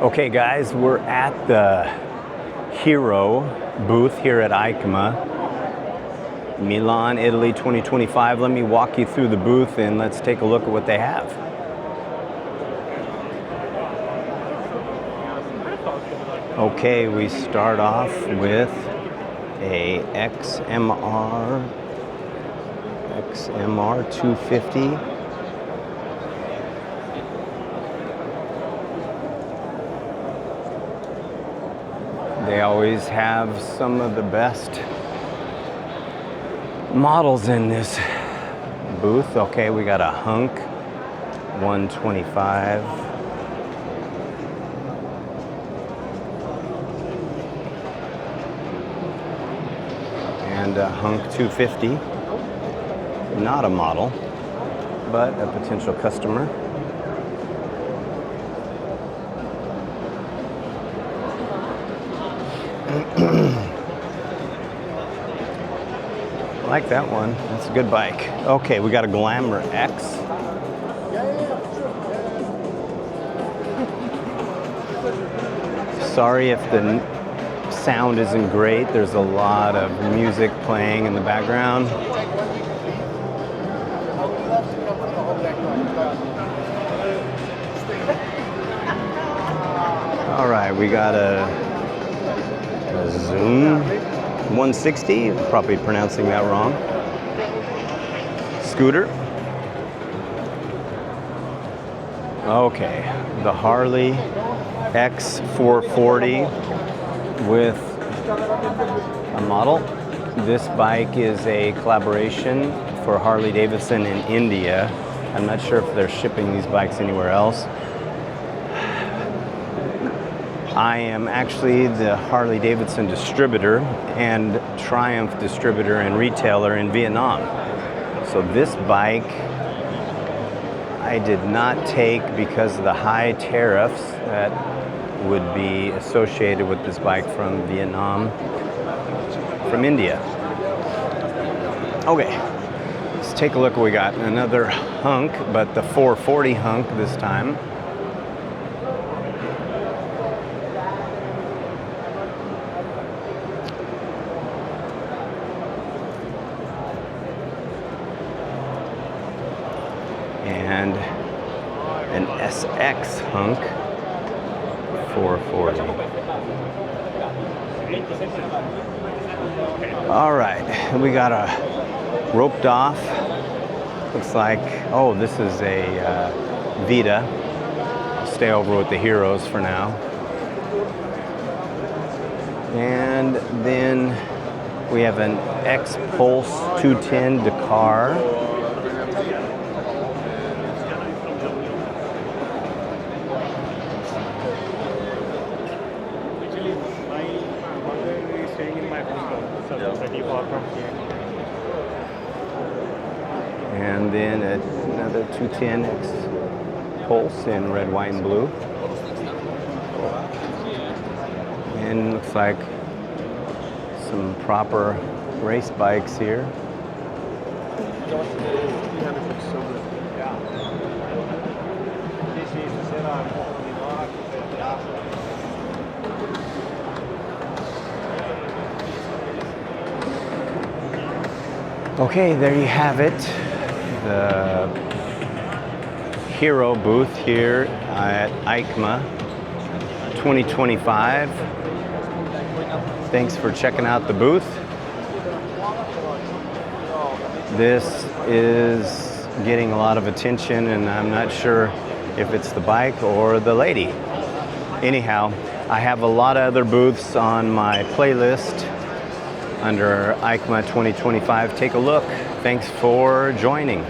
Okay guys, we're at the Hero booth here at EICMA, Milan, Italy 2025. Let me walk you through the booth and let's take a look at what they have. Okay, we start off with a XMR 250. They always have some of the best models in this booth. Okay, we got a Hunk 125. And a Hunk 250. Not a model, but a potential customer. I like that one. That's a good bike. Okay, we got a Glamour X. Sorry if the sound isn't great. There's a lot of music playing in the background. All right, we got a Zoom 160, probably pronouncing that wrong. Scooter. Okay, the Harley X440 with a model. This bike is a collaboration for Harley-Davidson in India. I'm not sure if they're shipping these bikes anywhere else. I am actually the Harley-Davidson distributor and Triumph distributor and retailer in Vietnam. So this bike I did not take because of the high tariffs that would be associated with this bike from Vietnam, from India. Okay, let's take a look what we got. Another Hunk, but the 440 Hunk this time. And an SX Hunk 440. All right, we got a roped off. Looks like, oh, this is a Vita. I'll stay over with the Heroes for now. And then we have an X Pulse 210 Dakar. And then another 210 X Pulse in red, white, and blue. And looks like some proper race bikes here. Okay, there you have it. The Hero booth here at EICMA 2025. Thanks for checking out the booth. This is getting a lot of attention and I'm not sure if it's the bike or the lady. Anyhow, I have a lot of other booths on my playlist under EICMA 2025. Take a look. Thanks for joining.